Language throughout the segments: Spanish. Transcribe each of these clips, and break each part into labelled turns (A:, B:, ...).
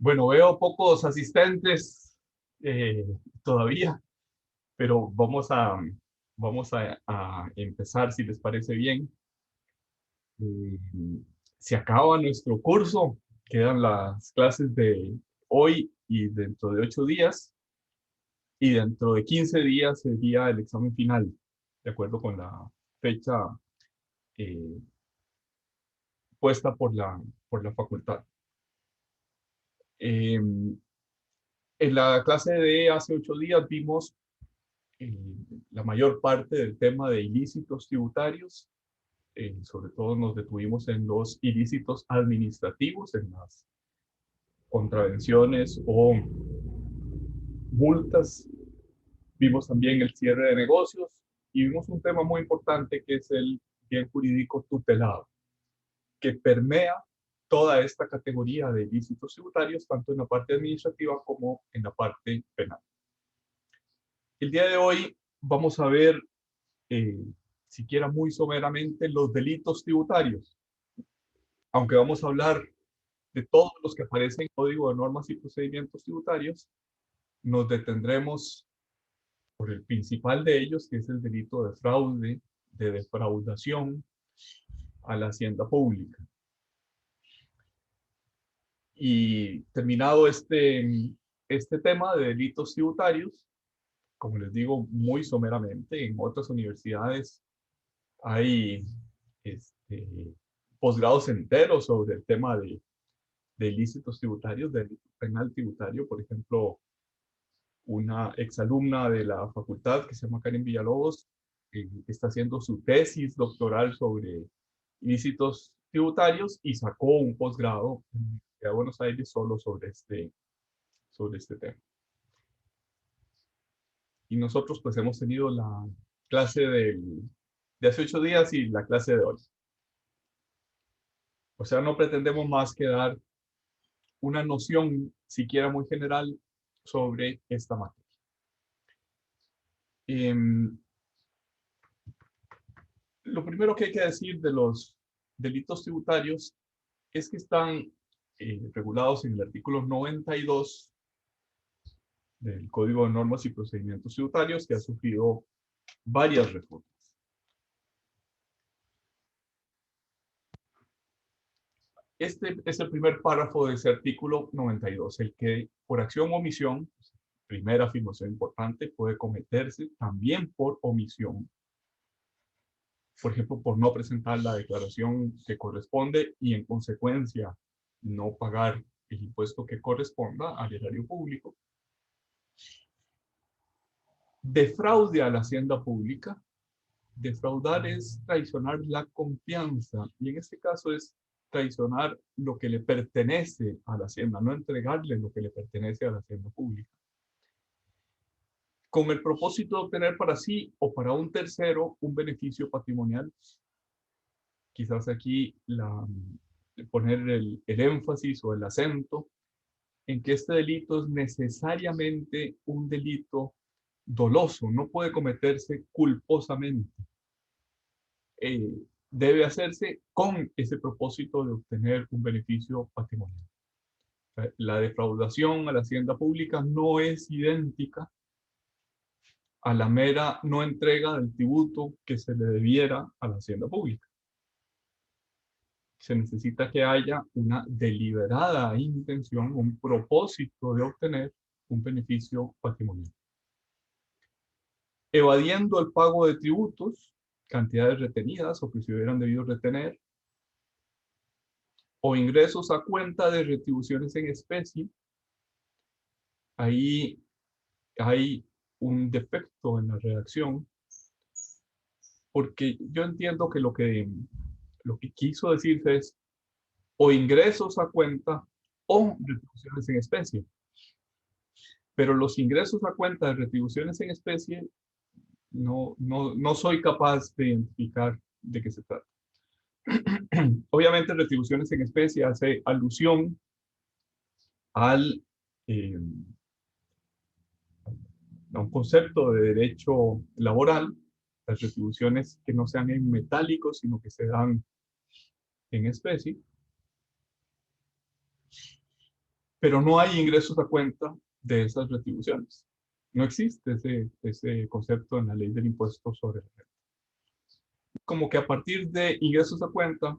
A: Bueno, veo pocos asistentes todavía, pero vamos a empezar si les parece bien. Eh, Se acaba nuestro curso, quedan las clases de hoy y dentro de 8 días, y dentro de 15 días sería el examen final, de acuerdo con la fecha eh, puesta por la facultad. Eh, en la clase de hace 8 días vimos eh, la mayor parte del tema de ilícitos tributarios. Sobre todo nos detuvimos en los ilícitos administrativos, en las contravenciones o multas. Vimos también el cierre de negocios y vimos un tema muy importante que es el bien jurídico tutelado, que permea toda esta categoría de ilícitos tributarios, tanto en la parte administrativa como en la parte penal. El día de hoy vamos a ver, eh, siquiera muy someramente, los delitos tributarios, aunque vamos a hablar de todos los que aparecen en el Código de Normas y Procedimientos Tributarios. Nos detendremos por el principal de ellos, que es el delito de fraude, de defraudación a la hacienda pública. Y terminado este tema de delitos tributarios, como les digo muy someramente, en otras universidades hay posgrados enteros sobre el tema de ilícitos tributarios, de delito penal tributario. Por ejemplo, una exalumna de la facultad que se llama Karen Villalobos está haciendo su tesis doctoral sobre ilícitos tributarios y sacó un posgrado en la Universidad de Buenos Aires solo sobre este tema. Y nosotros pues hemos tenido la clase de hace 8 días y la clase de hoy. O sea, no pretendemos más que dar una noción, siquiera muy general, sobre esta materia. Lo primero que hay que decir de los delitos tributarios es que están regulados en el artículo 92 del Código de Normas y Procedimientos Tributarios, que ha sufrido varias reformas. Este es el primer párrafo de ese artículo 92, el que por acción o omisión, primera afirmación importante, puede cometerse también por omisión. Por ejemplo, por no presentar la declaración que corresponde y en consecuencia no pagar el impuesto que corresponda al erario público. De fraude a la hacienda pública. Defraudar es traicionar la confianza, y en este caso es traicionar lo que le pertenece a la hacienda, no entregarle lo que le pertenece a la hacienda pública, con el propósito de obtener para sí o para un tercero un beneficio patrimonial. Quizás aquí poner el énfasis o el acento en que este delito es necesariamente un delito doloso, no puede cometerse culposamente. Debe hacerse con ese propósito de obtener un beneficio patrimonial. La defraudación a la hacienda pública no es idéntica a la mera no entrega del tributo que se le debiera a la hacienda pública. Se necesita que haya una deliberada intención, un propósito de obtener un beneficio patrimonial. Evadiendo el pago de tributos, cantidades retenidas o que se hubieran debido retener, o ingresos a cuenta de retribuciones en especie. Ahí hay un defecto en la redacción, porque yo entiendo que lo que quiso decirse es o ingresos a cuenta o retribuciones en especie. Pero los ingresos a cuenta de retribuciones en especie no soy capaz de identificar de qué se trata. Obviamente, retribuciones en especie hace alusión al, eh, a un concepto de derecho laboral, las retribuciones que no sean en metálico, sino que se dan en especie. pero no hay ingresos a cuenta de esas retribuciones. No existe ese concepto en la ley del impuesto sobre la renta. Como que a partir de ingresos a cuenta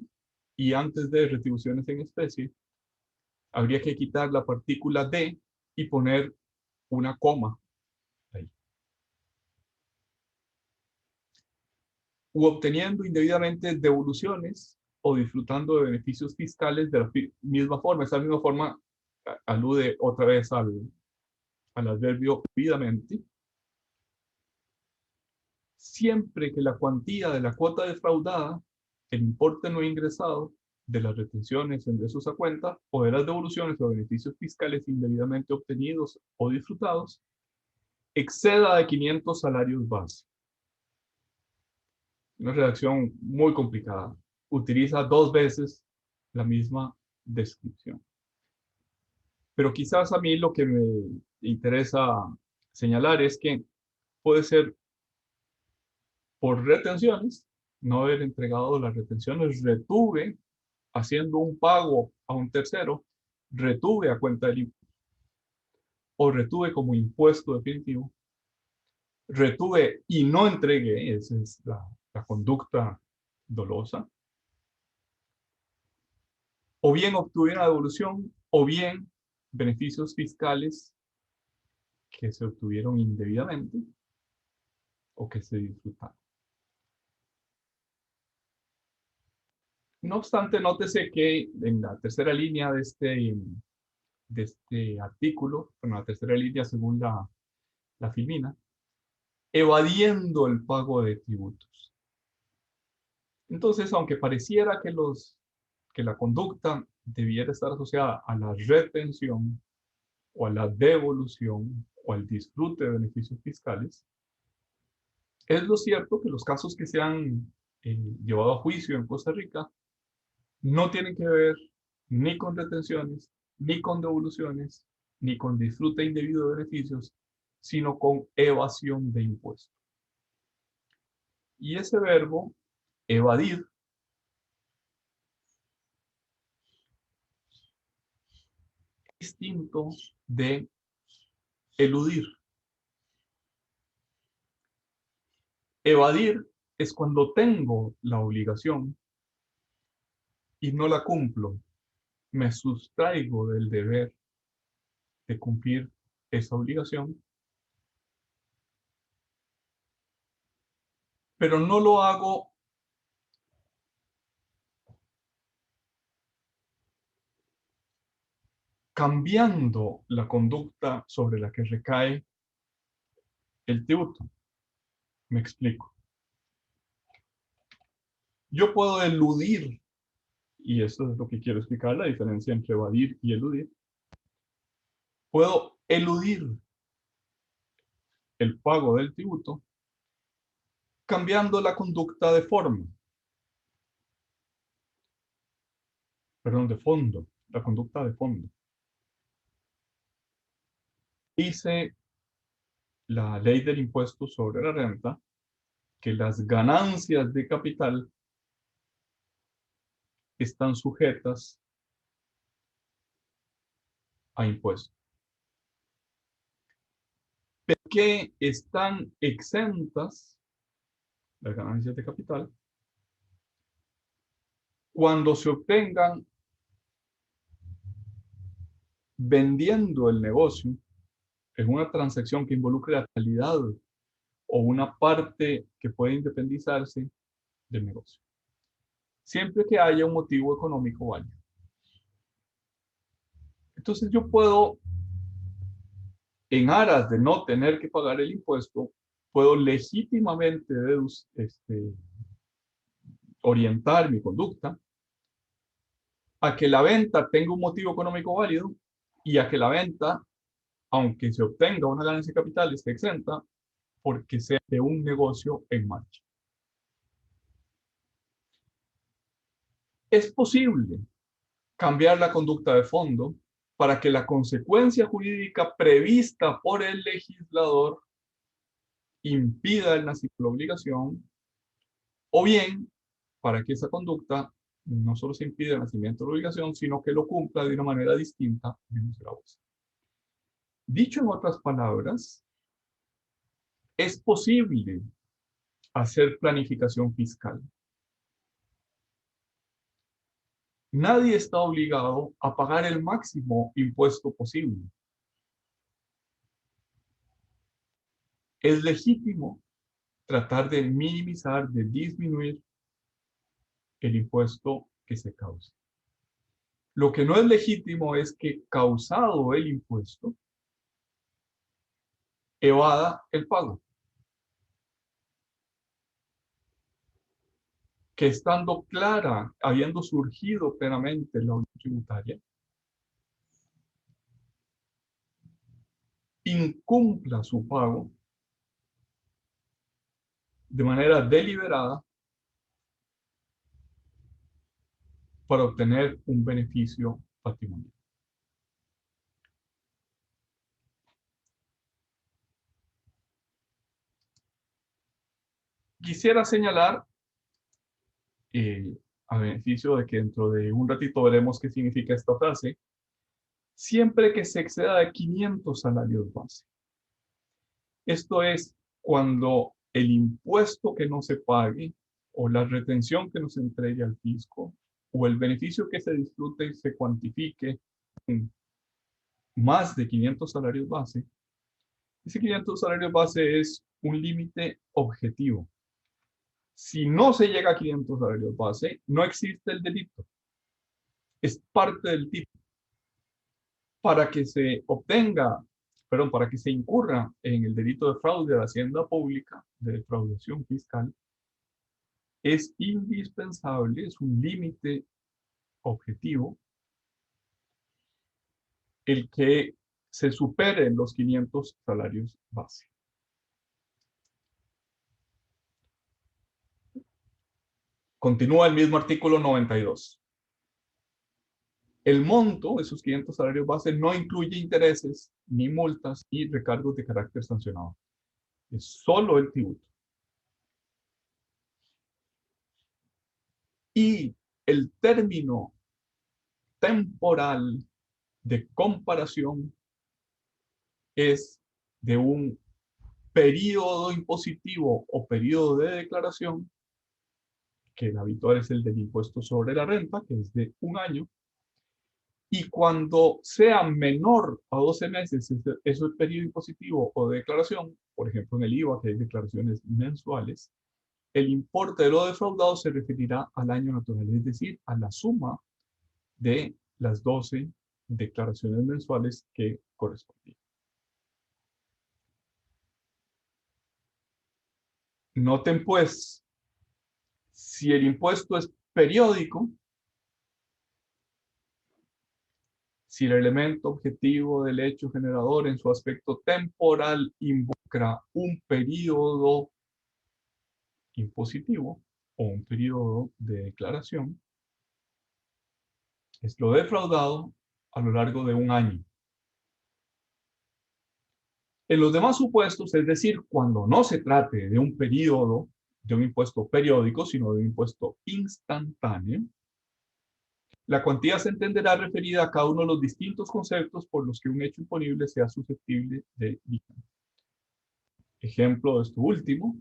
A: y antes de retribuciones en especie, habría que quitar la partícula de y poner una coma ahí. U obteniendo indebidamente devoluciones o disfrutando de beneficios fiscales de la misma forma. Esa misma forma alude otra vez al adverbio debidamente. Siempre que la cuantía de la cuota defraudada, el importe no ingresado de las retenciones, ingresos a cuenta o de las devoluciones o beneficios fiscales indebidamente obtenidos o disfrutados, exceda de 500 salarios base. Una redacción muy complicada. Utiliza 2 veces la misma descripción. Pero quizás a mí lo que me interesa señalar es que puede ser por retenciones, no haber entregado las retenciones, retuve haciendo un pago a un tercero, retuve a cuenta del impuesto, o retuve como impuesto definitivo, retuve y no entregué, esa es la conducta dolosa, o bien obtuve una devolución, o bien beneficios fiscales que se obtuvieron indebidamente o que se disfrutaron. No obstante, nótese que en la tercera línea de este artículo, bueno, la tercera línea según la Filmina, evadiendo el pago de tributos. Entonces, aunque pareciera que la conducta debiera estar asociada a la retención o a la devolución o al disfrute de beneficios fiscales, es lo cierto que los casos que se han llevado a juicio en Costa Rica no tienen que ver ni con retenciones, ni con devoluciones, ni con disfrute indebido de beneficios, sino con evasión de impuestos. Y ese verbo, evadir, es distinto de eludir. Evadir es cuando tengo la obligación y no la cumplo. Me sustraigo del deber de cumplir esa obligación, pero no lo hago cambiando la conducta sobre la que recae el tributo. Me explico. Yo puedo eludir, y eso es lo que quiero explicar, la diferencia entre evadir y eludir. Puedo eludir el pago del tributo cambiando la conducta de forma, perdón, de fondo, la conducta de fondo. Dice la ley del impuesto sobre la renta que las ganancias de capital están sujetas a impuestos, pero que están exentas las ganancias de capital cuando se obtengan vendiendo el negocio en una transacción que involucre la calidad o una parte que puede independizarse del negocio, siempre que haya un motivo económico válido. Entonces yo puedo, en aras de no tener que pagar el impuesto, puedo legítimamente orientar mi conducta a que la venta tenga un motivo económico válido y a que la venta, aunque se obtenga una ganancia de capital, esté exenta porque sea de un negocio en marcha. Es posible cambiar la conducta de fondo para que la consecuencia jurídica prevista por el legislador impida el nacimiento de la obligación, o bien para que esa conducta no solo se impide el nacimiento de la obligación, sino que lo cumpla de una manera distinta, menos gravosa. Dicho en otras palabras, es posible hacer planificación fiscal. Nadie está obligado a pagar el máximo impuesto posible. Es legítimo tratar de minimizar, de disminuir el impuesto que se cause. Lo que no es legítimo es que, causado el impuesto, evada el pago. Que estando clara, habiendo surgido plenamente la obligación tributaria, incumpla su pago de manera deliberada para obtener un beneficio patrimonial. Quisiera señalar, a beneficio de que dentro de un ratito veremos qué significa esta frase, siempre que se exceda de 500 salarios base. Esto es cuando el impuesto que no se pague o la retención que no se entregue al fisco o el beneficio que se disfrute se cuantifique en más de 500 salarios base. Ese 500 salarios base es un límite objetivo. Si no se llega a 500 salarios base, no existe el delito. Es parte del tipo. Para que se obtenga, perdón, para que se incurra en el delito de fraude a la hacienda pública, de defraudación fiscal, es indispensable, es un límite objetivo, el que se superen los 500 salarios base. Continúa el mismo artículo 92. El monto, esos 500 salarios base, no incluye intereses, ni multas, ni recargos de carácter sancionado. Es solo el tributo. Y el término temporal de comparación es de un periodo impositivo o periodo de declaración, que el habitual es el del impuesto sobre la renta, que es de 1 año, y cuando sea menor a 12 meses ese periodo impositivo o de declaración, por ejemplo en el IVA, que hay declaraciones mensuales, el importe de lo defraudado se referirá al año natural, es decir, a la suma de las 12 declaraciones mensuales que correspondían. Noten pues, si el impuesto es periódico, si el elemento objetivo del hecho generador en su aspecto temporal involucra un periodo impositivo o un periodo de declaración, es lo defraudado a lo largo de 1 año. En los demás supuestos, es decir, cuando no se trate de un periodo, de un impuesto periódico, sino de un impuesto instantáneo, la cuantía se entenderá referida a cada uno de los distintos conceptos por los que un hecho imponible sea susceptible de dictamen. Ejemplo de esto último,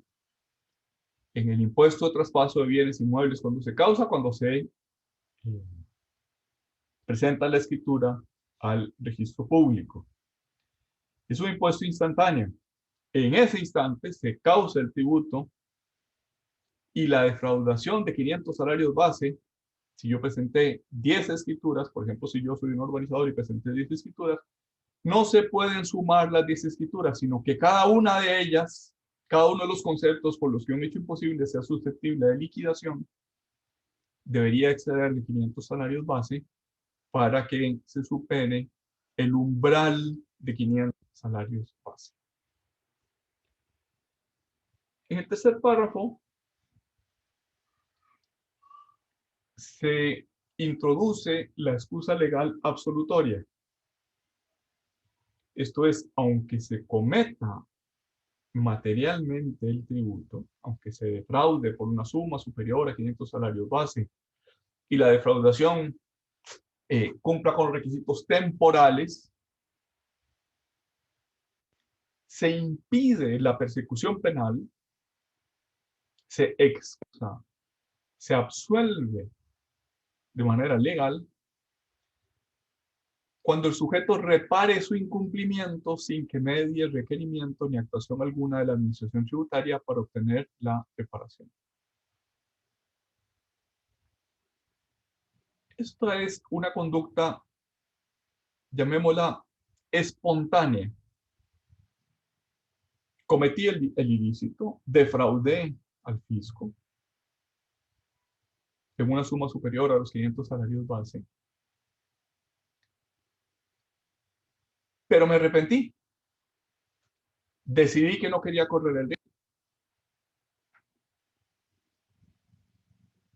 A: en el impuesto de traspaso de bienes inmuebles, cuando se causa, cuando se presenta la escritura al registro público. Es un impuesto instantáneo. En ese instante se causa el tributo y la defraudación de 500 salarios base, si yo presenté 10 escrituras, por ejemplo, si yo soy un urbanizador y presenté 10 escrituras, no se pueden sumar las 10 escrituras, sino que cada una de ellas, cada uno de los conceptos por los que un hecho imposible sea susceptible de liquidación, debería exceder de 500 salarios base para que se supere el umbral de 500 salarios base. En el tercer párrafo se introduce la excusa legal absolutoria. Esto es, aunque se cometa materialmente el tributo, aunque se defraude por una suma superior a 500 salarios base, y la defraudación cumpla con los requisitos temporales, se impide la persecución penal, se excusa, se absuelve de manera legal cuando el sujeto repare su incumplimiento sin que medie requerimiento ni actuación alguna de la administración tributaria para obtener la reparación. Esto es una conducta, llamémosla, espontánea. Cometí el ilícito, defraudé al fisco en una suma superior a los 500 salarios base, pero me arrepentí. Decidí que no quería correr el riesgo.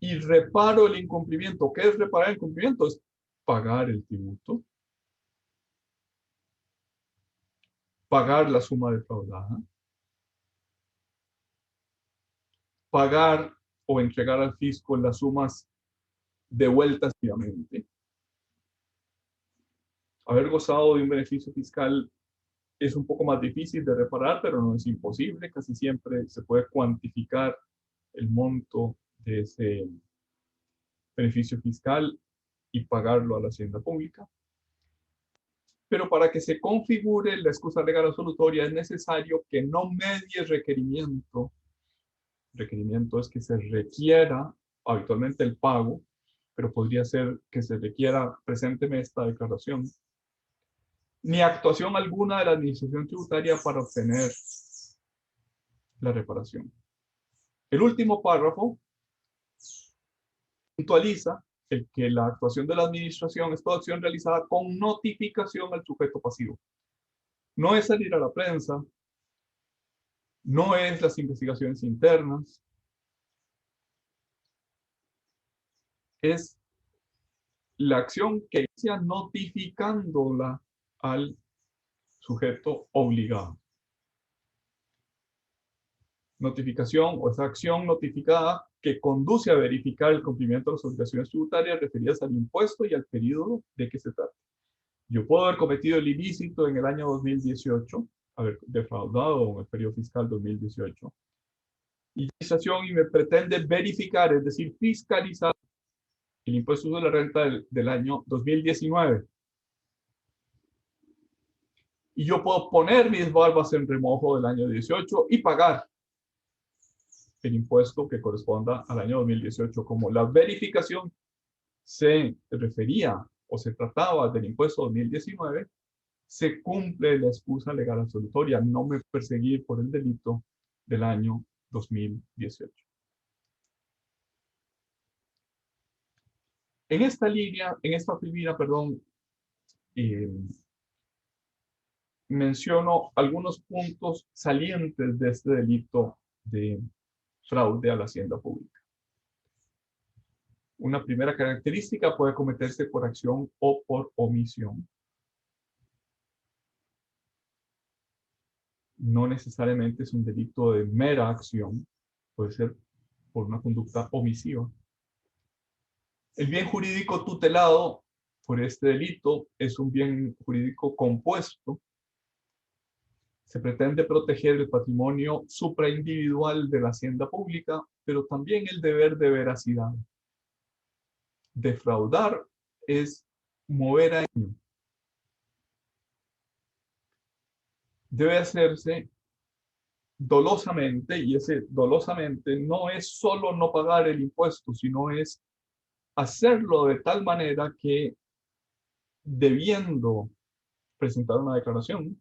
A: Y reparo el incumplimiento. ¿Qué es reparar el incumplimiento? Es pagar el tributo, pagar la suma defraudada, pagar o entregar al fisco las sumas devueltas diariamente. Haber gozado de un beneficio fiscal es un poco más difícil de reparar, pero no es imposible. Casi siempre se puede cuantificar el monto de ese beneficio fiscal y pagarlo a la hacienda pública. Pero para que se configure la excusa legal absolutoria es necesario que no medie requerimiento. Requerimiento es que se requiera habitualmente el pago, pero podría ser que se requiera presénteme esta declaración, ni actuación alguna de la administración tributaria para obtener la reparación. El último párrafo puntualiza el que la actuación de la administración es toda acción realizada con notificación al sujeto pasivo. No es salir a la prensa, no es las investigaciones internas, es la acción que inicia notificándola al sujeto obligado. Notificación o esa acción notificada que conduce a verificar el cumplimiento de las obligaciones tributarias referidas al impuesto y al periodo de que se trata. Yo puedo haber cometido el ilícito en el año 2018, haber defraudado en el periodo fiscal 2018, y me pretende verificar, es decir, fiscalizar el impuesto sobre la renta del año 2019. Y yo puedo poner mis barbas en remojo del año 18 y pagar el impuesto que corresponda al año 2018. Como la verificación se refería o se trataba del impuesto 2019, se cumple la excusa legal absolutoria, no me perseguir por el delito del año 2018. En esta línea, en esta primera, perdón, menciono algunos puntos salientes de este delito de fraude a la hacienda pública. Una primera característica puede cometerse por acción o por omisión. No necesariamente es un delito de mera acción, puede ser por una conducta omisiva. El bien jurídico tutelado por este delito es un bien jurídico compuesto. Se pretende proteger el patrimonio supraindividual de la hacienda pública, pero también el deber de veracidad. Defraudar es mover a engaño. Debe hacerse dolosamente, y ese dolosamente no es solo no pagar el impuesto, sino es hacerlo de tal manera que, debiendo presentar una declaración,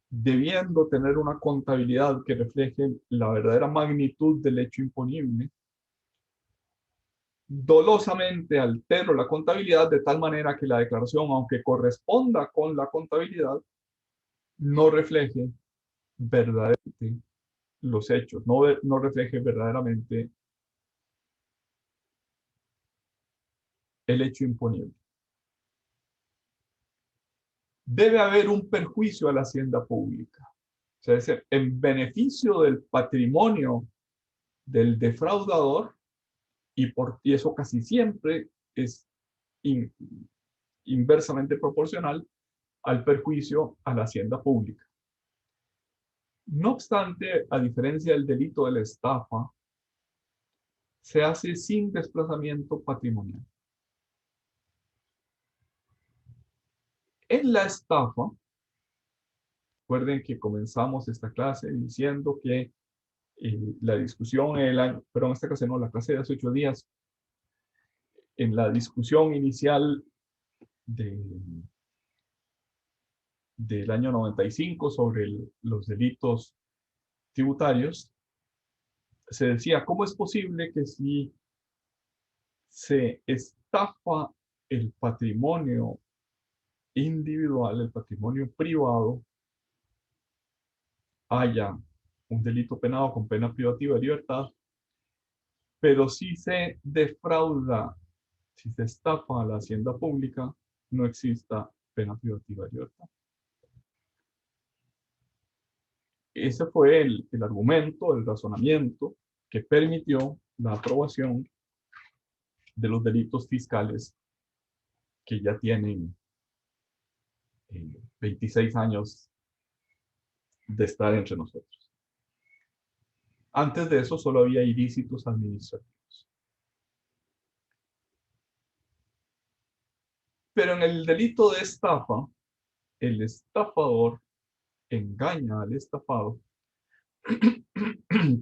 A: debiendo tener una contabilidad que refleje la verdadera magnitud del hecho imponible, dolosamente altero la contabilidad de tal manera que la declaración, aunque corresponda con la contabilidad, no refleje verdaderamente los hechos, no refleje verdaderamente el hecho imponible. Debe haber un perjuicio a la hacienda pública. O sea, es en beneficio del patrimonio del defraudador, y eso casi siempre es in, inversamente proporcional al perjuicio a la hacienda pública. No obstante, a diferencia del delito de la estafa, se hace sin desplazamiento patrimonial. En la estafa, recuerden que comenzamos esta clase diciendo que la discusión, pero en esta clase no, la clase de hace 8 días, en la discusión inicial de, del año 95 sobre los delitos tributarios, se decía, ¿cómo es posible que si se estafa el patrimonio individual, el patrimonio privado, haya un delito penado con pena privativa de libertad, pero si se defrauda, si se estafa a la hacienda pública, no exista pena privativa de libertad? Ese fue el argumento, el razonamiento que permitió la aprobación de los delitos fiscales que ya tienen 26 años de estar entre nosotros. Antes de eso solo había ilícitos administrativos. Pero en el delito de estafa, el estafador engaña al estafado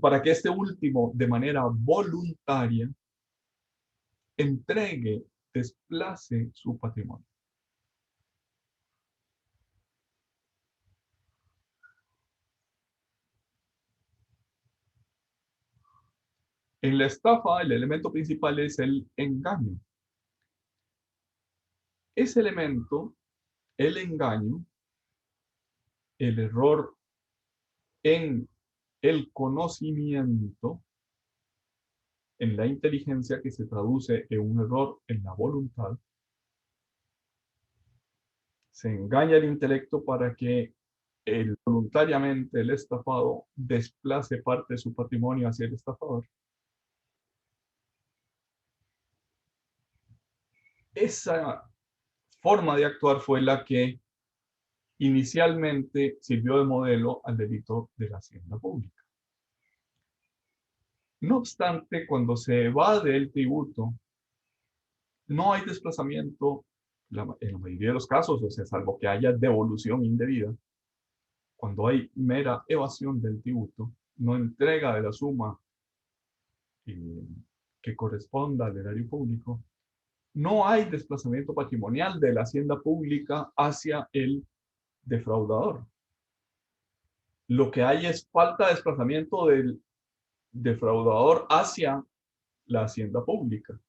A: para que este último, de manera voluntaria, entregue, desplace su patrimonio. En la estafa, el elemento principal es el engaño. Ese elemento, el engaño, el error en el conocimiento, en la inteligencia, que se traduce en un error en la voluntad, se engaña el intelecto para que voluntariamente el estafado desplace parte de su patrimonio hacia el estafador. Esa forma de actuar fue la que inicialmente sirvió de modelo al delito de la hacienda pública. No obstante, cuando se evade el tributo, no hay desplazamiento en la mayoría de los casos, o sea, salvo que haya devolución indebida. Cuando hay mera evasión del tributo, no entrega de la suma eh, que corresponda al erario público, no hay desplazamiento patrimonial de la hacienda pública hacia el defraudador. Lo que hay es falta de desplazamiento del defraudador hacia la hacienda pública.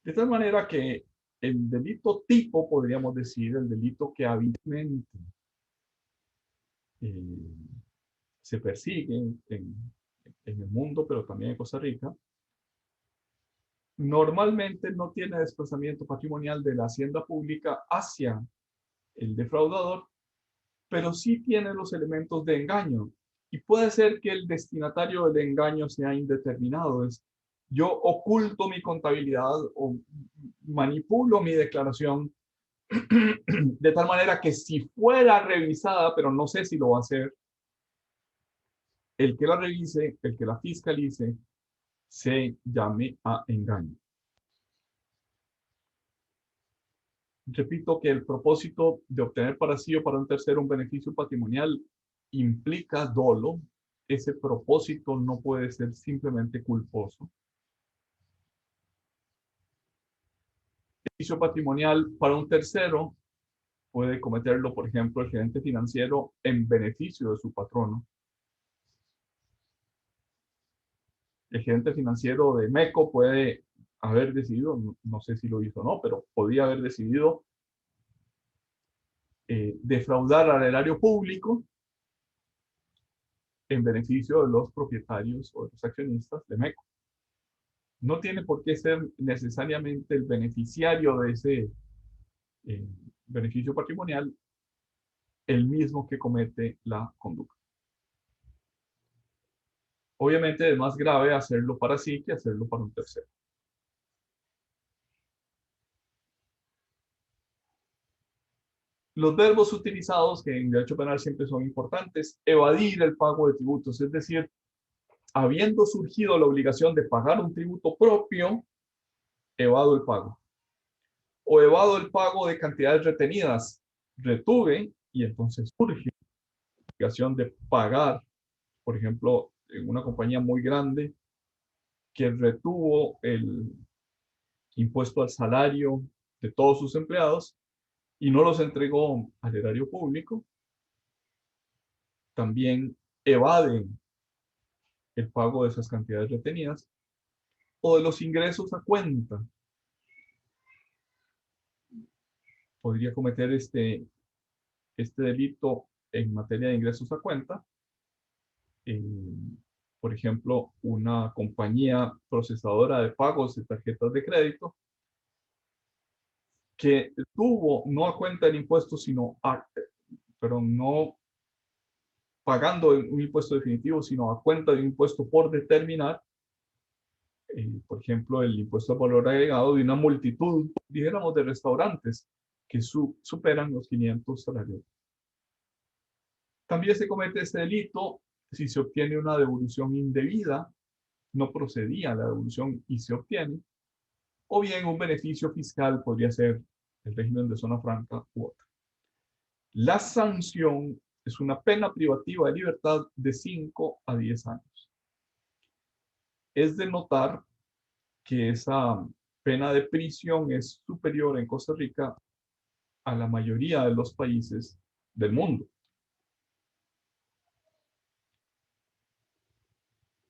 A: De tal manera que el delito tipo, podríamos decir, el delito que habitualmente se persigue en el mundo, pero también en Costa Rica, normalmente no tiene desplazamiento patrimonial de la hacienda pública hacia el defraudador, pero sí tiene los elementos de engaño. Y puede ser que el destinatario del engaño sea indeterminado. Es, yo oculto mi contabilidad o manipulo mi declaración de tal manera que si fuera revisada, pero no sé si lo va a hacer, el que la revise, el que la fiscalice, se llame a engaño. Repito que el propósito de obtener para sí o para un tercero un beneficio patrimonial implica dolo. Ese propósito no puede ser simplemente culposo. El beneficio patrimonial para un tercero puede cometerlo, por ejemplo, el gerente financiero en beneficio de su patrono. El gerente financiero de MECO puede haber decidido, no sé si lo hizo o no, pero podía haber decidido defraudar al erario público en beneficio de los propietarios o de los accionistas de MECO. No tiene por qué ser necesariamente el beneficiario de ese eh, beneficio patrimonial el mismo que comete la conducta. Obviamente es más grave hacerlo para sí que hacerlo para un tercero. Los verbos utilizados, que en derecho penal siempre son importantes: evadir el pago de tributos, es decir, habiendo surgido la obligación de pagar un tributo propio, evado el pago. O evado el pago de cantidades retenidas, retuve y entonces surge la obligación de pagar, por ejemplo, en una compañía muy grande que retuvo el impuesto al salario de todos sus empleados y no los entregó al erario público, también evaden el pago de esas cantidades retenidas. O de los ingresos a cuenta, podría cometer este delito en materia de ingresos a cuenta. Por ejemplo, una compañía procesadora de pagos de tarjetas de crédito que tuvo no a cuenta del impuesto, pero no pagando un impuesto definitivo, sino a cuenta de un impuesto por determinar, por ejemplo, el impuesto al valor agregado de una multitud, dijéramos, de restaurantes que superan los 500 salarios. También se comete este delito si se obtiene una devolución indebida, no procedía la devolución y se obtiene, o bien un beneficio fiscal, podría ser el régimen de zona franca u otra. La sanción es una pena privativa de libertad de 5 a 10 años. Es de notar que esa pena de prisión es superior en Costa Rica a la mayoría de los países del mundo.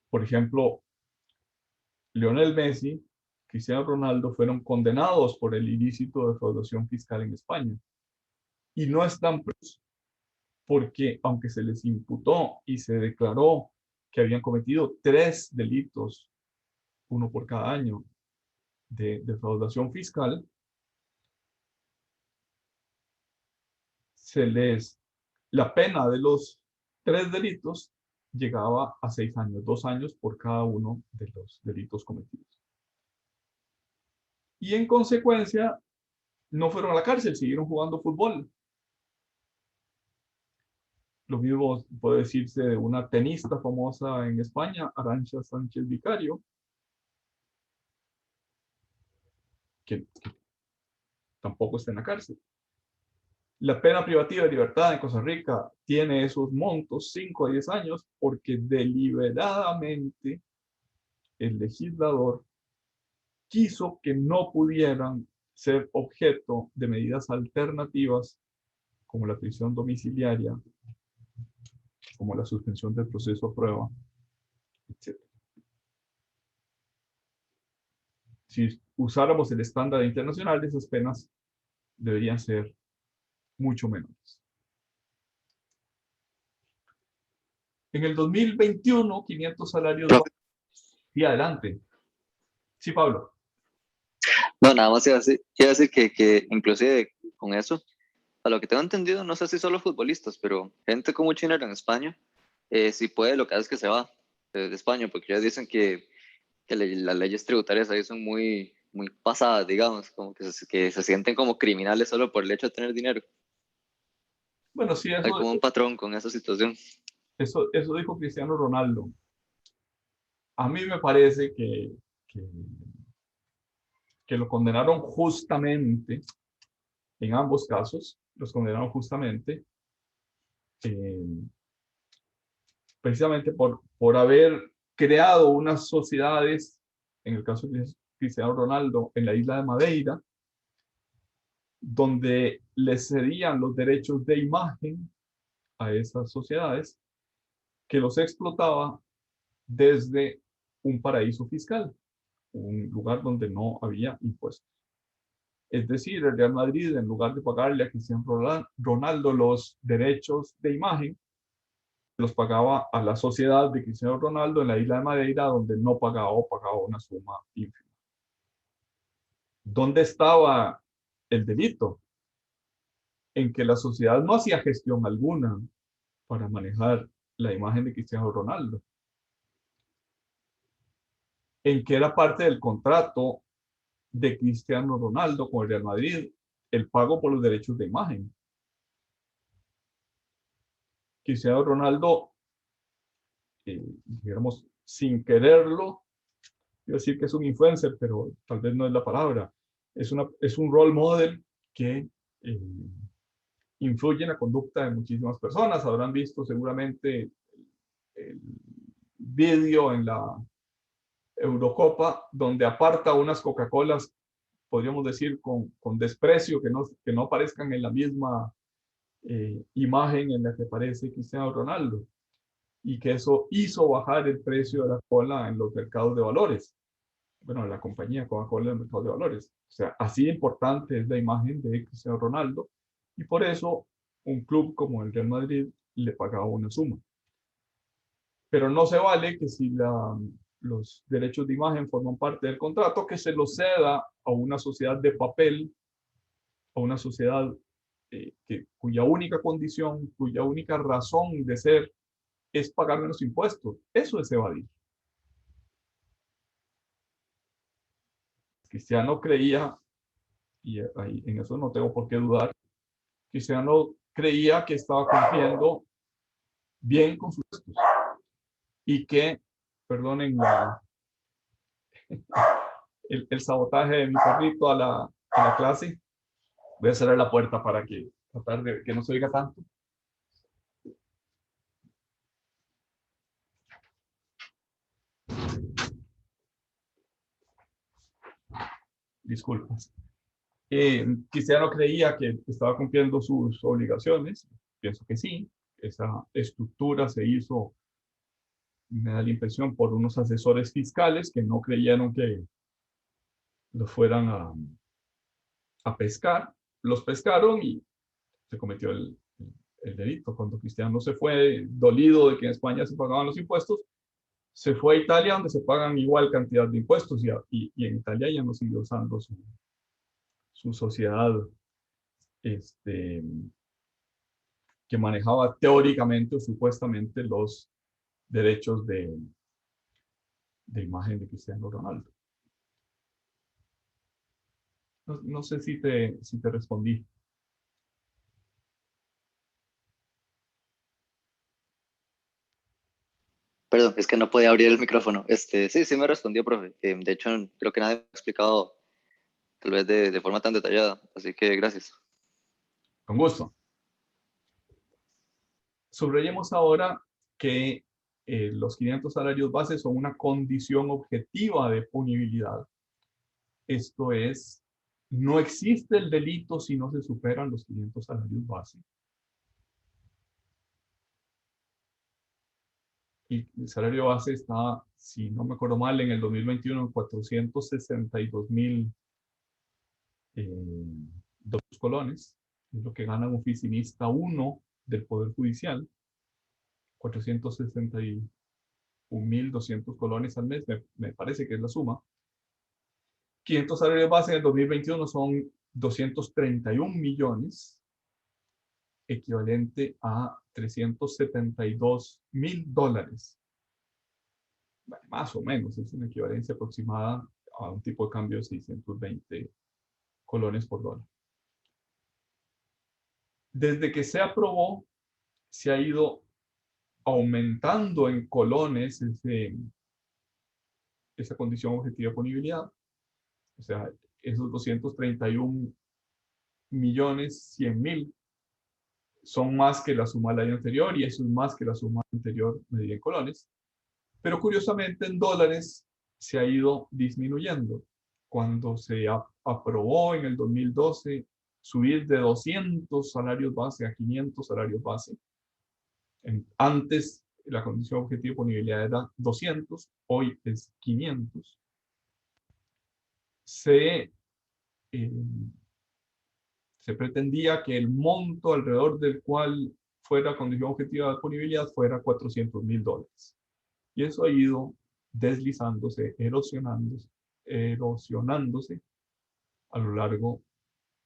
A: Por ejemplo, Lionel Messi, Cristiano Ronaldo fueron condenados por el ilícito de defraudación fiscal en España y no están presos porque, aunque se les imputó y se declaró que habían cometido 3 delitos, uno por cada año, de defraudación fiscal, la pena de los 3 delitos llegaba a 6 años, 2 años por cada uno de los delitos cometidos. Y en consecuencia, no fueron a la cárcel, siguieron jugando fútbol. Lo mismo puede decirse de una tenista famosa en España, Arantxa Sánchez Vicario, que tampoco está en la cárcel. La pena privativa de libertad en Costa Rica tiene esos montos, 5 a 10 años, porque deliberadamente el legislador quiso que no pudieran ser objeto de medidas alternativas como la prisión domiciliaria, como la suspensión del proceso a prueba, etc. Si usáramos el estándar internacional, esas penas deberían ser mucho menores. En el 2021, 500 salarios básicos. Y adelante. Sí, Pablo.
B: No, nada más iba a decir que inclusive con eso, a lo que tengo entendido, no sé si solo futbolistas, pero gente con mucho dinero en España, si puede, lo que hace es que se va de España, porque ya dicen que las leyes tributarias ahí son muy pasadas, digamos, como que se sienten como criminales solo por el hecho de tener dinero.
A: Bueno, sí,
B: Hay como un patrón con esa situación.
A: eso dijo Cristiano Ronaldo. A mí me parece que lo condenaron justamente, en ambos casos, los condenaron justamente, eh, precisamente por haber creado unas sociedades, en el caso de Cristiano Ronaldo, en la isla de Madeira, donde le cedían los derechos de imagen a esas sociedades, que los explotaba desde un paraíso fiscal, un lugar donde no había impuestos. Es decir, el Real Madrid, en lugar de pagarle a Cristiano Ronaldo los derechos de imagen, los pagaba a la sociedad de Cristiano Ronaldo en la isla de Madeira, donde no pagaba o pagaba una suma ínfima. ¿Dónde estaba el delito? En que la sociedad no hacía gestión alguna para manejar la imagen de Cristiano Ronaldo. en que era parte del contrato de Cristiano Ronaldo con el Real Madrid, el pago por los derechos de imagen. Cristiano Ronaldo, digamos, sin quererlo, quiero decir que es un influencer, pero tal vez no es la palabra, es un role model que influye en la conducta de muchísimas personas. Habrán visto seguramente el vídeo en la Eurocopa donde aparta unas Coca-Colas, podríamos decir, con desprecio, que no aparezcan en la misma imagen en la que aparece Cristiano Ronaldo, y que eso hizo bajar el precio de la cola en los mercados de valores. Bueno, la compañía Coca-Cola en el mercado de valores. O sea, así importante es la imagen de Cristiano Ronaldo, y por eso un club como el Real Madrid le pagaba una suma. Pero no se vale que si los derechos de imagen forman parte del contrato, que se los ceda a una sociedad de papel, a una sociedad cuya única condición, cuya única razón de ser es pagar menos impuestos. Eso es evadir. Cristiano creía, y ahí, en eso no tengo por qué dudar, Cristiano creía que estaba cumpliendo bien con sus gestos y que, perdonen el sabotaje de mi perrito a la clase, voy a cerrar la puerta para que tratar de que no se oiga tanto. Disculpas. Cristiano creía que estaba cumpliendo sus obligaciones. Pienso que sí. Esa estructura se hizo, me da la impresión, por unos asesores fiscales que no creyeron que los fueran a pescar. Los pescaron y se cometió el delito. Cuando Cristiano se fue, dolido de que en España se pagaban los impuestos, se fue a Italia, donde se pagan igual cantidad de impuestos, y en Italia ya no siguió usando su sociedad, este, que manejaba teóricamente o supuestamente los derechos de imagen de Cristiano Ronaldo. No, no sé si te respondí.
B: Perdón, es que no podía abrir el micrófono. Sí, sí me respondió, profe. De hecho, creo que nadie me ha explicado tal vez de forma tan detallada, así que gracias.
A: Con gusto. Subrayemos ahora que los 500 salarios base son una condición objetiva de punibilidad. Esto es, no existe el delito si no se superan los 500 salarios base. Y el salario base está, si no me acuerdo mal, en el 2021 en 462.000 colones. Es lo que gana un oficinista uno del Poder Judicial. 461.200 colones al mes, me parece que es la suma. 500 salarios base en el 2021 son 231 millones, equivalente a $372.000. Bueno, más o menos, es una equivalencia aproximada a un tipo de cambio de 620 colones por dólar. Desde que se aprobó, se ha ido aumentando en colones esa condición objetiva de punibilidad. O sea, esos 231.100.000 son más que la suma del año anterior, y eso es más que la suma anterior medida en colones. Pero curiosamente en dólares se ha ido disminuyendo. Cuando se aprobó en el 2012 subir de 200 salarios base a 500 salarios base, antes la condición objetiva de punibilidad era 200, hoy es 500. Se eh, se pretendía que el monto alrededor del cual fuera condición objetiva de disponibilidad fuera $400.000. Y eso ha ido deslizándose, erosionándose a lo largo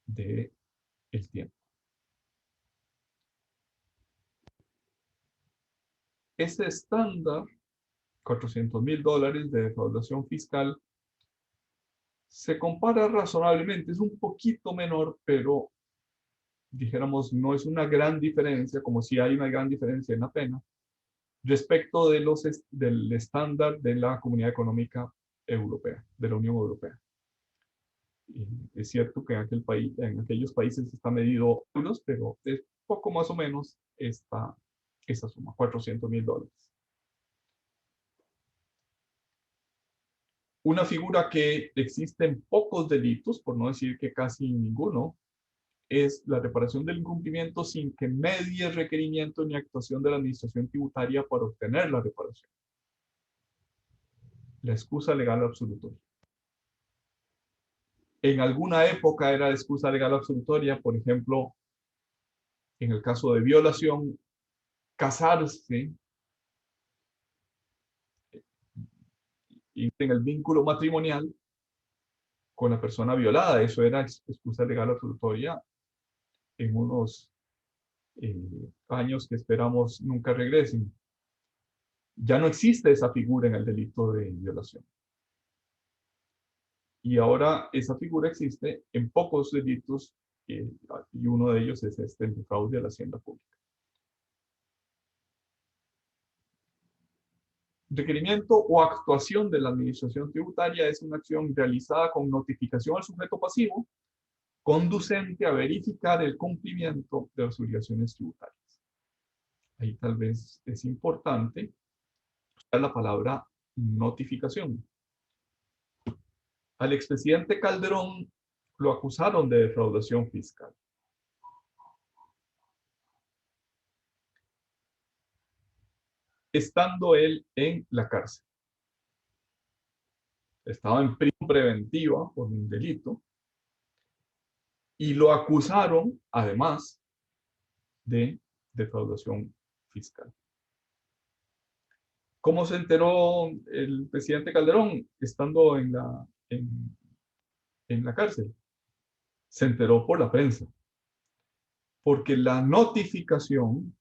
A: del tiempo. Ese estándar $400,000 de defraudación fiscal. Se compara razonablemente, es un poquito menor, pero dijéramos, no es una gran diferencia, como si hay una gran diferencia en la pena, respecto de del estándar de la Comunidad Económica Europea, de la Unión Europea. Y es cierto que en aquellos países está medido euros, pero es poco más o menos esa suma, $400,000. Una figura que existe en pocos delitos, por no decir que casi ninguno, es la reparación del incumplimiento sin que medie requerimiento ni actuación de la administración tributaria para obtener la reparación. La excusa legal absolutoria. En alguna época era la excusa legal absolutoria, por ejemplo, en el caso de violación, casarse y en el vínculo matrimonial con la persona violada. Eso era excusa legal absolutoria en unos años que esperamos nunca regresen. Ya no existe esa figura en el delito de violación. Y ahora esa figura existe en pocos delitos y uno de ellos es el fraude a la hacienda pública. Requerimiento o actuación de la administración tributaria es una acción realizada con notificación al sujeto pasivo conducente a verificar el cumplimiento de las obligaciones tributarias. Ahí tal vez es importante usar la palabra notificación. Al expresidente Calderón lo acusaron de defraudación fiscal. Estando él en la cárcel. Estaba en prisión preventiva por un delito y lo acusaron, además, de defraudación fiscal. ¿Cómo se enteró el presidente Calderón estando en la cárcel? Se enteró por la prensa, porque la notificación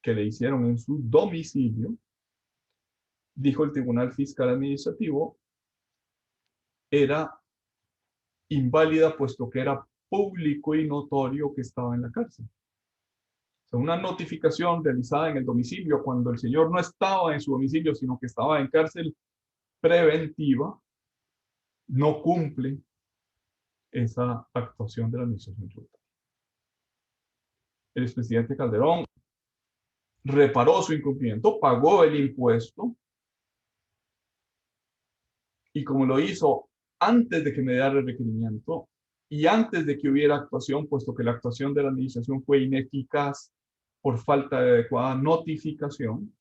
A: que le hicieron en su domicilio, dijo el Tribunal Fiscal Administrativo, era inválida puesto que era público y notorio que estaba en la cárcel. O sea, una notificación realizada en el domicilio cuando el señor no estaba en su domicilio, sino que estaba en cárcel preventiva, no cumple esa actuación de la administración tributaria. El expresidente Calderón reparó su incumplimiento, pagó el impuesto y como lo hizo antes de que me diera el requerimiento y antes de que hubiera actuación, puesto que la actuación de la administración fue ineficaz por falta de adecuada notificación,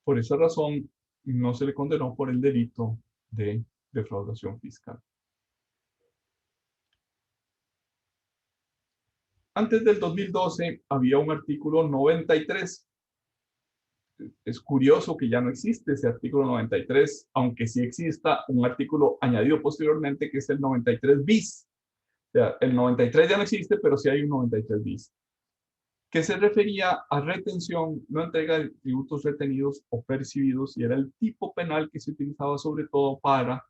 A: por esa razón no se le condenó por el delito de defraudación fiscal. Antes del 2012 había un artículo 93. Es curioso que ya no existe ese artículo 93, aunque sí exista un artículo añadido posteriormente que es el 93 bis. O sea, el 93 ya no existe, pero sí hay un 93 bis, que se refería a retención, no entrega de tributos retenidos o percibidos, y era el tipo penal que se utilizaba sobre todo para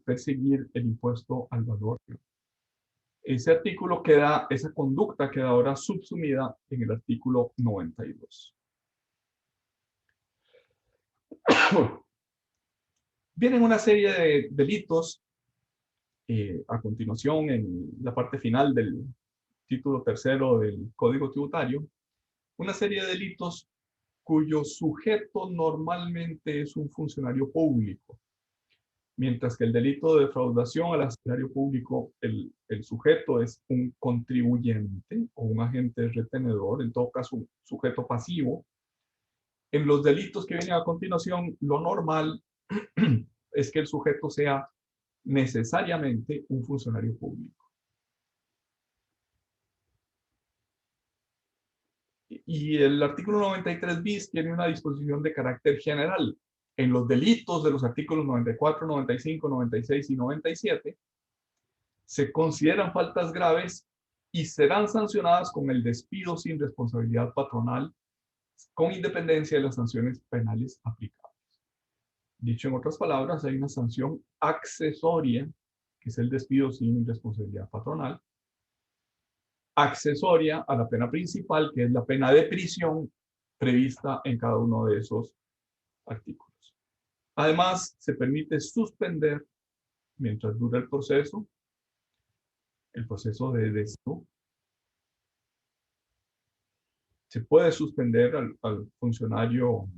A: perseguir el impuesto al valor. Ese artículo esa conducta queda ahora subsumida en el artículo 92. Vienen una serie de delitos a continuación en la parte final del título tercero del Código Tributario, una serie de delitos cuyo sujeto normalmente es un funcionario público, mientras que el delito de defraudación al funcionario público, el sujeto es un contribuyente o un agente retenedor, en todo caso un sujeto pasivo. En los delitos que vienen a continuación, lo normal es que el sujeto sea necesariamente un funcionario público. Y el artículo 93 bis tiene una disposición de carácter general. En los delitos de los artículos 94, 95, 96 y 97 se consideran faltas graves y serán sancionadas con el despido sin responsabilidad patronal con independencia de las sanciones penales aplicables. Dicho en otras palabras, hay una sanción accesoria, que es el despido sin responsabilidad patronal, accesoria a la pena principal, que es la pena de prisión prevista en cada uno de esos artículos. Además, se permite suspender, mientras dura el proceso de despido. Se puede suspender al funcionario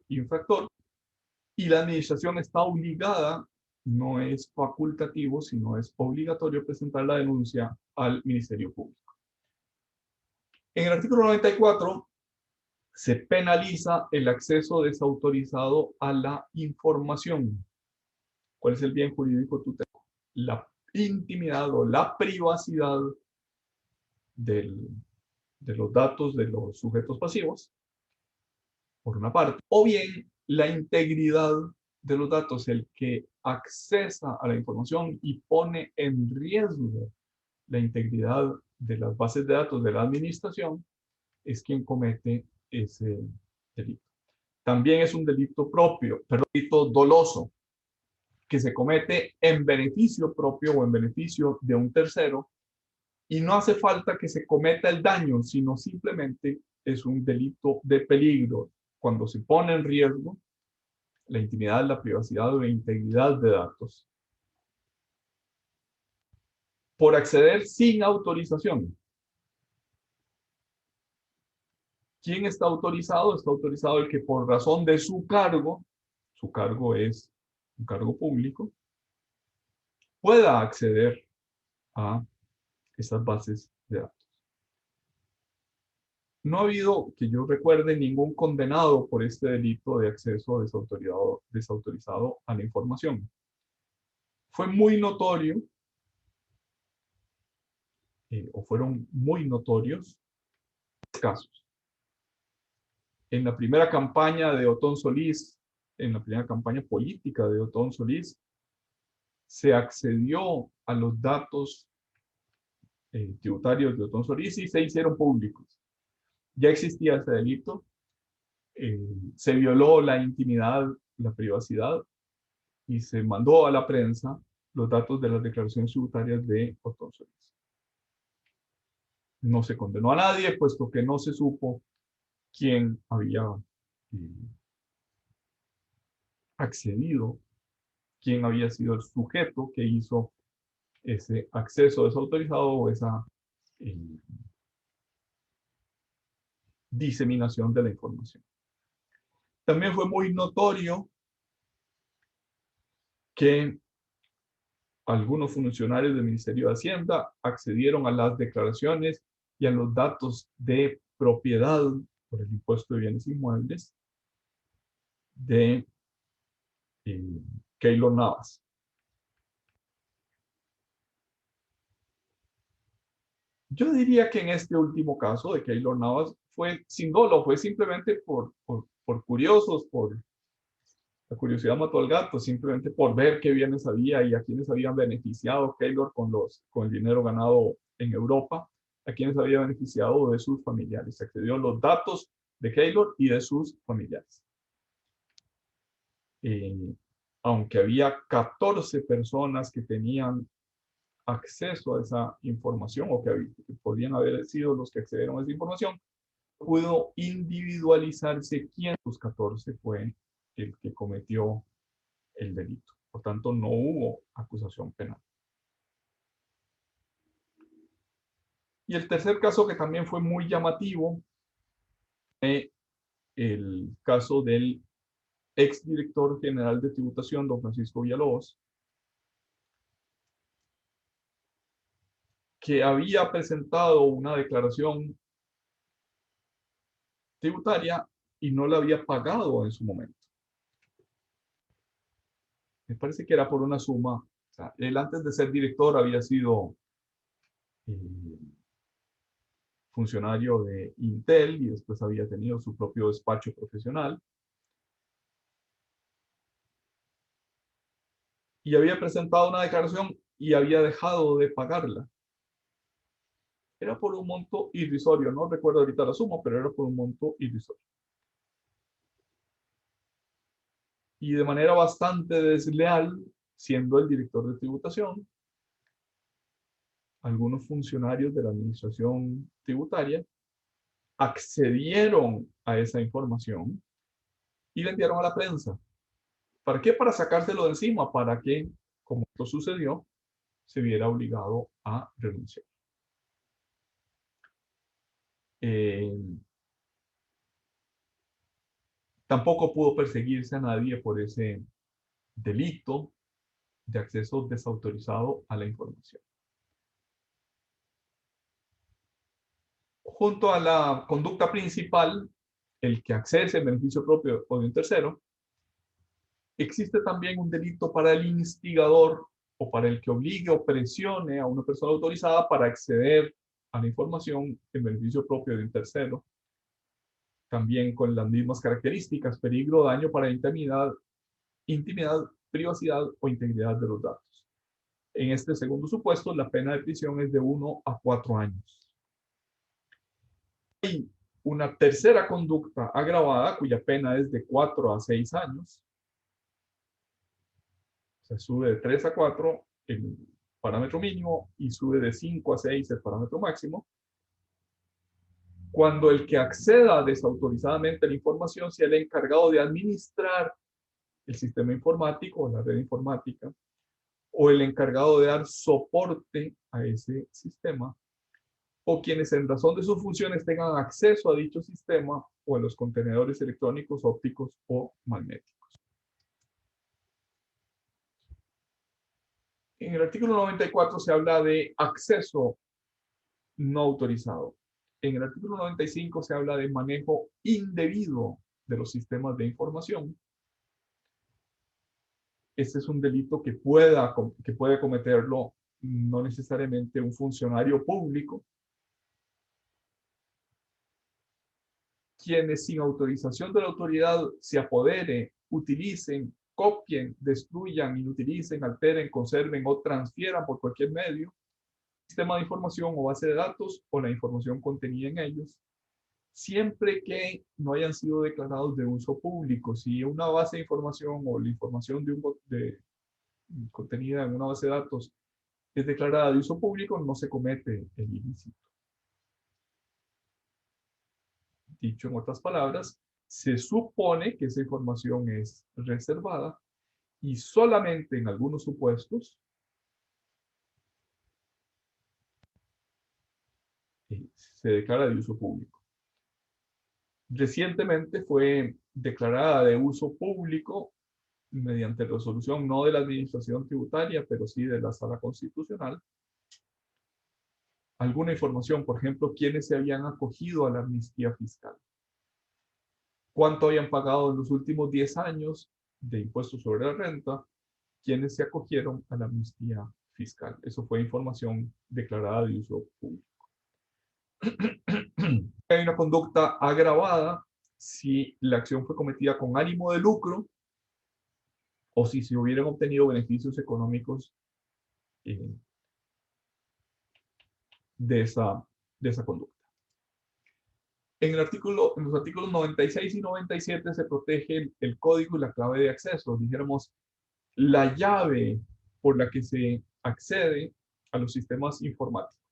A: infractor, y la administración está obligada, no es facultativo, sino es obligatorio presentar la denuncia al Ministerio Público. En el artículo 94 se penaliza el acceso desautorizado a la información. ¿Cuál es el bien jurídico tutelado? La intimidad o la privacidad de los datos de los sujetos pasivos, por una parte, o bien la integridad de los datos. El que accesa a la información y pone en riesgo la integridad de las bases de datos de la administración es quien comete ese delito. También es un delito propio, perdón, delito doloso, que se comete en beneficio propio o en beneficio de un tercero, y no hace falta que se cometa el daño, sino simplemente es un delito de peligro, cuando se pone en riesgo la intimidad, la privacidad o la integridad de datos por acceder sin autorización. ¿Quién está autorizado? Está autorizado el que por razón de su cargo es un cargo público, pueda acceder a esas bases de datos. No ha habido, que yo recuerde, ningún condenado por este delito de acceso desautorizado a la información. Fue muy notorio, o fueron muy notorios casos. En la primera campaña de Otón Solís, en la primera campaña política de Otón Solís, se accedió a los datos tributarios de Otón Solís y se hicieron públicos. Ya existía ese delito, se violó la intimidad, la privacidad, y se mandó a la prensa los datos de las declaraciones tributarias de Otón Solís. No se condenó a nadie, puesto que no se supo quién había accedido, quién había sido el sujeto que hizo ese acceso desautorizado o esa diseminación de la información. También fue muy notorio que algunos funcionarios del Ministerio de Hacienda accedieron a las declaraciones y a los datos de propiedad por el impuesto de bienes inmuebles de Keylor Navas. Yo diría que en este último caso de Keylor Navas fue sin dolo, fue simplemente por curiosos, por la curiosidad mató al gato, simplemente por ver qué bienes había y a quienes habían beneficiado Keylor con el dinero ganado en Europa, a quienes había beneficiado de sus familiares. Se accedió a los datos de Keylor y de sus familiares. Aunque había 14 personas que tenían acceso a esa información o que podían haber sido los que accedieron a esa información, pudo individualizarse quién de los 14 fue el que cometió el delito. Por tanto, no hubo acusación penal. Y el tercer caso, que también fue muy llamativo, fue el caso del exdirector general de tributación, don Francisco Villalobos, que había presentado una declaración tributaria y no la había pagado en su momento. Me parece que era por una suma. O sea, él antes de ser director había sido funcionario de Intel y después había tenido su propio despacho profesional. Y había presentado una declaración y había dejado de pagarla. Era por un monto irrisorio, no recuerdo ahorita la suma, pero era por un monto irrisorio. Y de manera bastante desleal, siendo el director de tributación, algunos funcionarios de la administración tributaria accedieron a esa información y la enviaron a la prensa. ¿Para qué? Para sacárselo de encima, para que, como esto sucedió, se viera obligado a renunciar. Tampoco pudo perseguirse a nadie por ese delito de acceso desautorizado a la información. Junto a la conducta principal, el que accede en beneficio propio o de un tercero, existe también un delito para el instigador o para el que obligue o presione a una persona autorizada para acceder a la información en beneficio propio de un tercero, también con las mismas características: peligro o daño para la intimidad, privacidad o integridad de los datos. En este segundo supuesto, la pena de prisión es de 1 a 4 años. Hay una tercera conducta agravada cuya pena es de 4 a 6 años. Se sube de 3 a 4 el parámetro mínimo y sube de 5 a 6 el parámetro máximo. Cuando el que acceda desautorizadamente a la información sea el encargado de administrar el sistema informático o la red informática, o el encargado de dar soporte a ese sistema, o quienes en razón de sus funciones tengan acceso a dicho sistema o a los contenedores electrónicos, ópticos o magnéticos. En el artículo 94 se habla de acceso no autorizado. En el artículo 95 se habla de manejo indebido de los sistemas de información. Este es un delito que puede cometerlo no necesariamente un funcionario público, quienes sin autorización de la autoridad se apoderen, utilicen, copien, destruyan, inutilicen, alteren, conserven o transfieran por cualquier medio sistema de información o base de datos o la información contenida en ellos, siempre que no hayan sido declarados de uso público. Si una base de información o la información contenida en una base de datos es declarada de uso público, no se comete el ilícito. Dicho en otras palabras, se supone que esa información es reservada y solamente en algunos supuestos se declara de uso público. Recientemente fue declarada de uso público mediante resolución no de la Administración Tributaria, pero sí de la Sala Constitucional, alguna información, por ejemplo, quiénes se habían acogido a la amnistía fiscal, cuánto habían pagado en los últimos 10 años de impuestos sobre la renta, quienes se acogieron a la amnistía fiscal. Eso fue información declarada de uso público. Hay una conducta agravada si la acción fue cometida con ánimo de lucro o si se hubieran obtenido beneficios económicos de esa conducta. En los artículos 96 y 97 se protege el código y la clave de acceso. Dijéramos, la llave por la que se accede a los sistemas informáticos.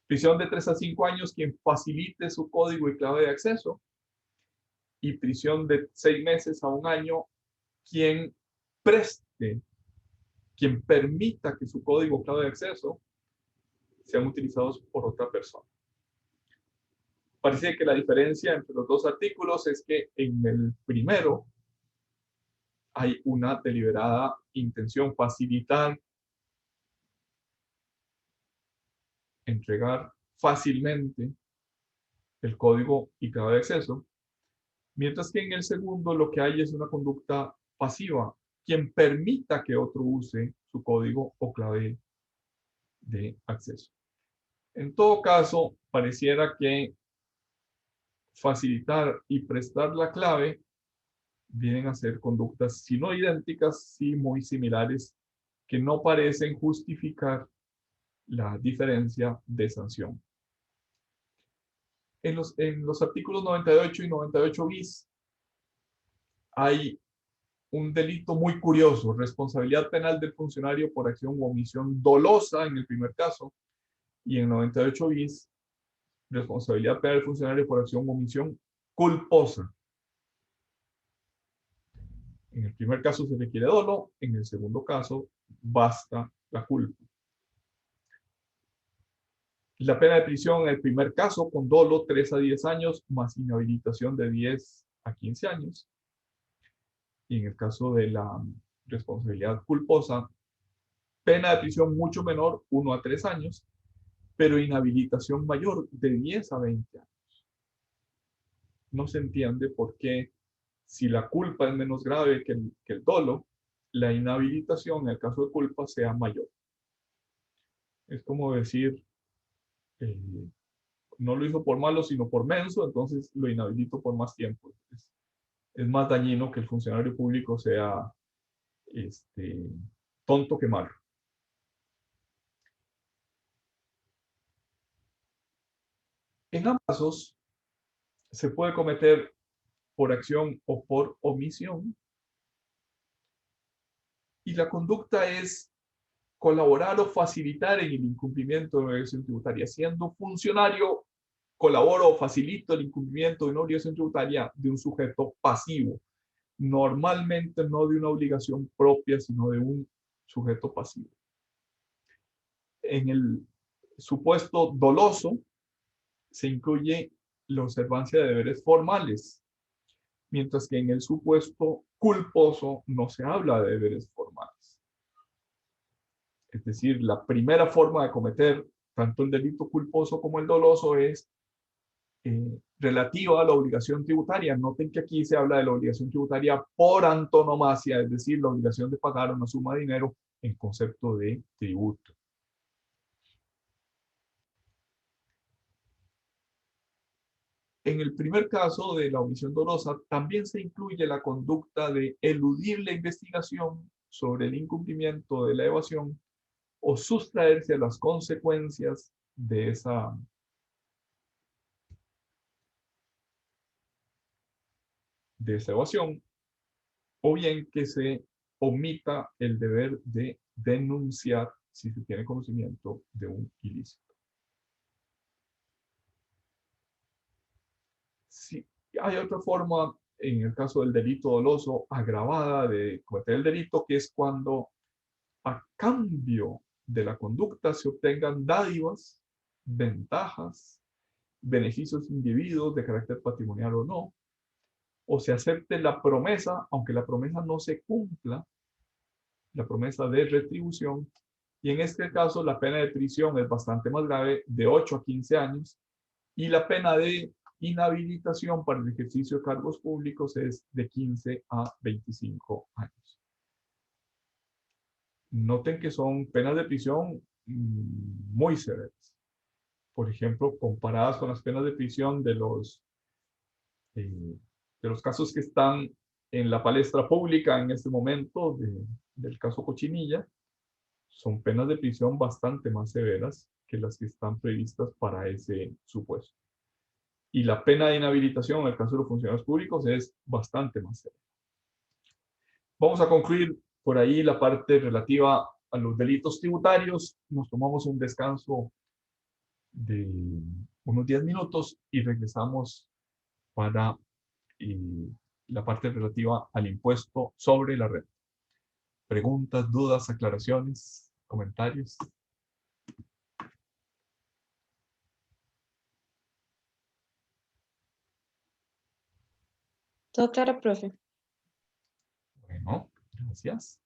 A: Prisión de 3 a 5 años quien facilite su código y clave de acceso. Y prisión de 6 meses a 1 año quien preste, quien permita que su código o clave de acceso sean utilizados por otra persona. Parece que la diferencia entre los dos artículos es que en el primero hay una deliberada intención: facilitar, entregar fácilmente el código y clave de acceso, mientras que en el segundo lo que hay es una conducta pasiva, quien permita que otro use su código o clave de acceso. En todo caso, pareciera que facilitar y prestar la clave vienen a ser conductas, si no idénticas, sí muy similares, que no parecen justificar la diferencia de sanción. En los artículos 98 y 98 bis hay un delito muy curioso: responsabilidad penal del funcionario por acción u omisión dolosa en el primer caso, y en 98 bis, responsabilidad penal del funcionario por acción u omisión culposa. En el primer caso se requiere dolo, en el segundo caso basta la culpa. La pena de prisión en el primer caso, con dolo, 3 a 10 años, más inhabilitación de 10 a 15 años. Y en el caso de la responsabilidad culposa, pena de prisión mucho menor, 1 a 3 años, pero inhabilitación mayor, de 10 a 20 años. No se entiende por qué, si la culpa es menos grave que el dolo, la inhabilitación en el caso de culpa sea mayor. Es como decir, eh, no lo hizo por malo, sino por menso, entonces lo inhabilito por más tiempo. Es más dañino que el funcionario público sea tonto que malo. En ambos casos se puede cometer por acción o por omisión, y la conducta es colaborar o facilitar en el incumplimiento de una obligación tributaria. Siendo funcionario, colaboro o facilito el incumplimiento de una obligación tributaria de un sujeto pasivo, normalmente no de una obligación propia, sino de un sujeto pasivo. En el supuesto doloso se incluye la observancia de deberes formales, mientras que en el supuesto culposo no se habla de deberes formales. Es decir, la primera forma de cometer tanto el delito culposo como el doloso es relativa a la obligación tributaria. Noten que aquí se habla de la obligación tributaria por antonomasia, es decir, la obligación de pagar una suma de dinero en concepto de tributo. En el primer caso de la omisión dolosa, también se incluye la conducta de eludir la investigación sobre el incumplimiento de la evasión o sustraerse a las consecuencias de esa evasión, o bien que se omita el deber de denunciar si se tiene conocimiento de un ilícito. Sí, hay otra forma, en el caso del delito doloso, agravada de cometer el delito, que es cuando a cambio de la conducta se obtengan dádivas, ventajas, beneficios individuos de carácter patrimonial o no, o se acepte la promesa, aunque la promesa no se cumpla, la promesa de retribución, y en este caso la pena de prisión es bastante más grave, de 8 a 15 años, y la pena de inhabilitación para el ejercicio de cargos públicos es de 15 a 25 años. Noten que son penas de prisión muy severas. Por ejemplo, comparadas con las penas de prisión de los casos que están en la palestra pública en este momento, del caso Cochinilla, son penas de prisión bastante más severas que las que están previstas para ese supuesto. Y la pena de inhabilitación en el caso de los funcionarios públicos es bastante más severa. Vamos a concluir por ahí la parte relativa a los delitos tributarios. Nos tomamos un descanso de unos 10 minutos y regresamos para la parte relativa al impuesto sobre la renta. Preguntas, dudas, aclaraciones, comentarios.
C: Todo claro, profe.
A: Bueno, gracias.